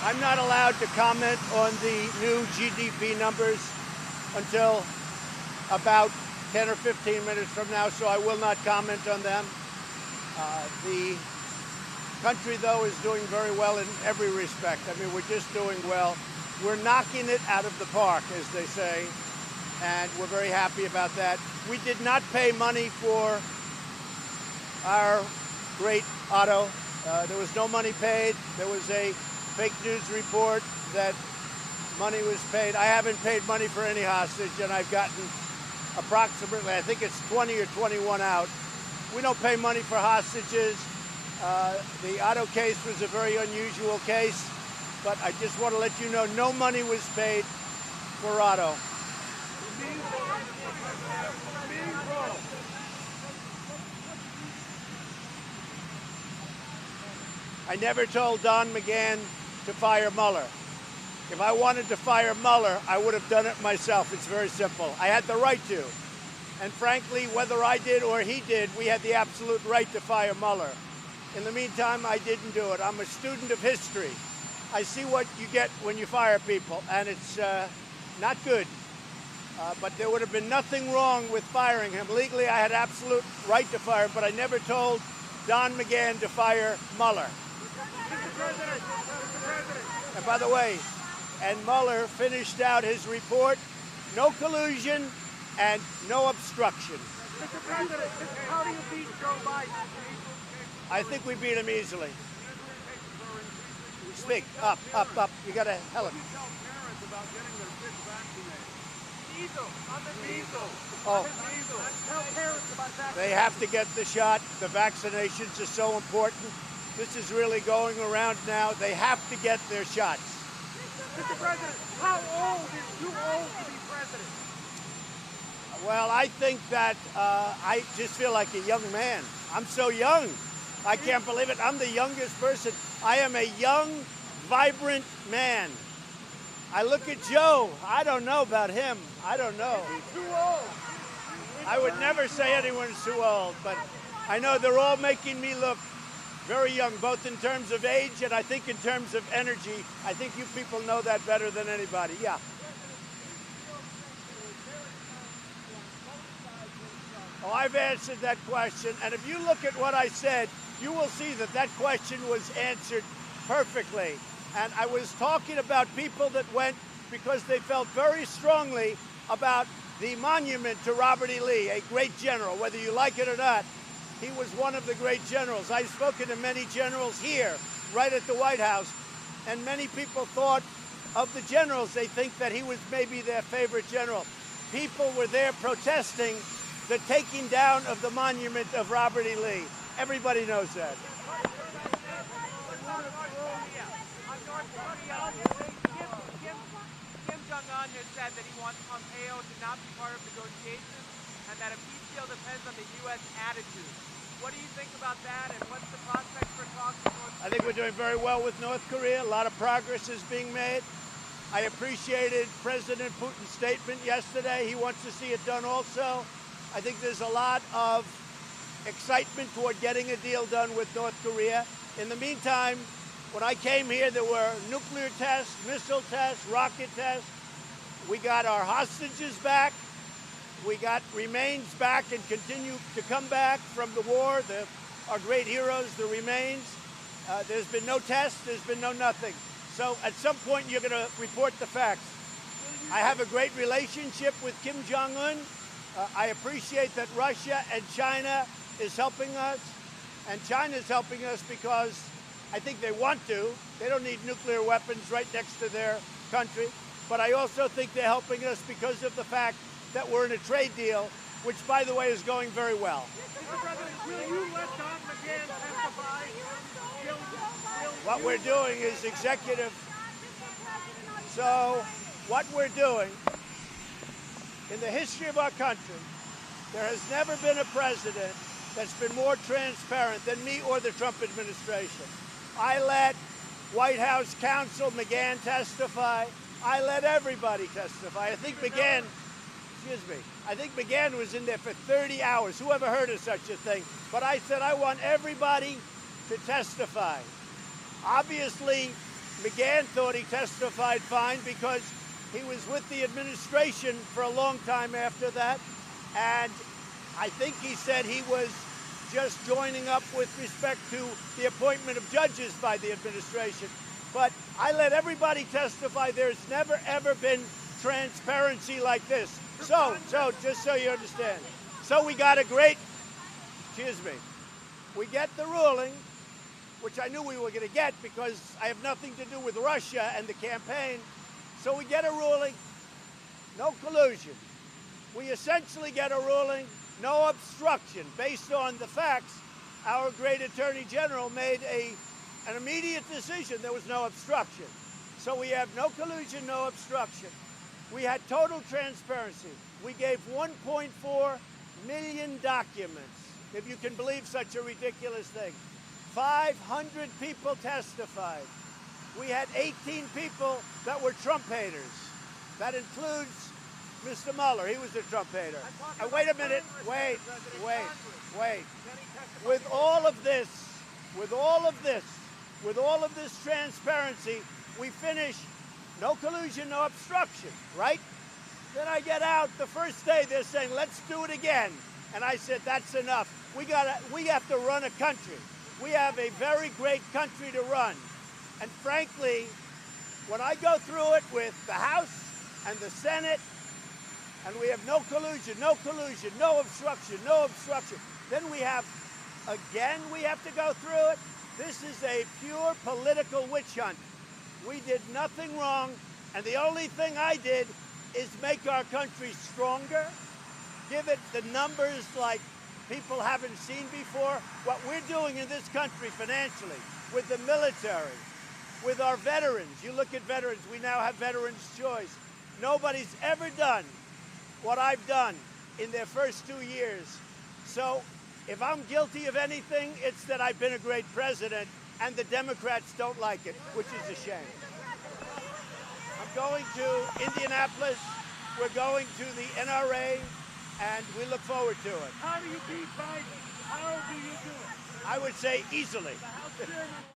I'm not allowed to comment on the new GDP numbers until about 10 or 15 minutes from now, so I will not comment on them. The country, though, is doing very well in every respect. I mean, we're just doing well. We're knocking it out of the park, as they say, and we're very happy about that. We did not pay money for our great Otto. There was no money paid. There was a fake news report that money was paid. I haven't paid money for any hostage, and I've gotten approximately, I think it's 20 or 21 out. We don't pay money for hostages. The Otto case was a very unusual case, but I just want to let you know no money was paid for Otto. I never told Don McGahn to fire Mueller. If I wanted to fire Mueller, I would have done it myself. It's very simple. I had the right to. And frankly, whether I did or he did, we had the absolute right to fire Mueller. In the meantime, I didn't do it. I'm a student of history. I see what you get when you fire people, and it's not good. But there would have been nothing wrong with firing him. Legally, I had absolute right to fire him, but I never told Don McGahn to fire Mueller. And by the way, and Mueller finished out his report, no collusion and no obstruction. Mr. President, how do you beat Joe Biden? I think we beat him easily. Speak, up. You gotta tell him. Tell parents about getting their kids vaccinated. Measles, on the measles. Oh. Tell parents about vaccinations. They have to get the shot. The vaccinations are so important. This is really going around now. They have to get their shots. Mr. President, how old is too old to be president? Well, I think that I just feel like a young man. I'm so young. I can't believe it. I'm the youngest person. I am a young, vibrant man. I look at Joe. I don't know about him. I don't know. He's too old. I would never say anyone's too old, but I know they're all making me look very young, both in terms of age and I think in terms of energy. I think you people know that better than anybody. Yeah. Oh, I've answered that question, and if you look at what I said, you will see that that question was answered perfectly. And I was talking about people that went because they felt very strongly about the monument to Robert E. Lee, a great general, whether you like it or not. He was one of the great generals. I've spoken to many generals here, right at the White House, and many people thought of the generals. They think that he was maybe their favorite general. People were there protesting the taking down of the monument of Robert E. Lee. Everybody knows that. Kim Jong-un has said that he wants Pompeo to not be part of negotiations and that a peace deal depends on the U.S. attitude. What do you think about that, and what's the prospect for talks with North Korea? I think we're doing very well with North Korea. A lot of progress is being made. I appreciated President Putin's statement yesterday. He wants to see it done also. I think there's a lot of excitement toward getting a deal done with North Korea. In the meantime, when I came here, there were nuclear tests, missile tests, rocket tests. We got our hostages back. We got remains back and continue to come back from the war. Our great heroes, the remains. There's been no tests. There's been no nothing. So at some point, you're going to report the facts. I have a great relationship with Kim Jong-un. I appreciate that Russia and China is helping us. And China is helping us because I think they want to. They don't need nuclear weapons right next to their country. But I also think they're helping us because of the fact that we're in a trade deal, which, by the way, is going very well. Mr. President, will you let Don McGahn testify? What we're doing is executive. So what we're doing, in the history of our country, there has never been a president that's been more transparent than me or the Trump administration. I let White House counsel McGahn testify. I let everybody testify. I think McGahn was in there for 30 hours. Who ever heard of such a thing? But I said I want everybody to testify. Obviously, McGahn thought he testified fine because he was with the administration for a long time after that. And I think he said he was just joining up with respect to the appointment of judges by the administration. But I let everybody testify. There's never, ever been transparency like this. So just so you understand. So we got a great, we get the ruling, which I knew we were going to get because I have nothing to do with Russia and the campaign. So we get a ruling, no collusion. We essentially get a ruling, no obstruction. Based on the facts, our great Attorney General made an immediate decision. There was no obstruction. So we have no collusion, no obstruction. We had total transparency. We gave 1.4 million documents, if you can believe such a ridiculous thing. 500 people testified. We had 18 people that were Trump haters. That includes Mr. Mueller. He was a Trump hater. Wait a minute. Wait. With all of this transparency, we finish no collusion, no obstruction, right? Then I get out the first day, they're saying, let's do it again. And I said, that's enough. We have to run a country. We have a very great country to run. And frankly, when I go through it with the House and the Senate, and we have no collusion, no obstruction, then we have to go through it. This is a pure political witch hunt. We did nothing wrong, and the only thing I did is make our country stronger, give it the numbers like people haven't seen before. What we're doing in this country financially, with the military, with our veterans. You look at veterans, we now have Veterans' Choice. Nobody's ever done what I've done in their first 2 years. So if I'm guilty of anything, it's that I've been a great president, and the Democrats don't like it, which is a shame. I'm going to Indianapolis. We're going to the NRA, and we look forward to it. How do you beat Biden? How do you do it? I would say easily.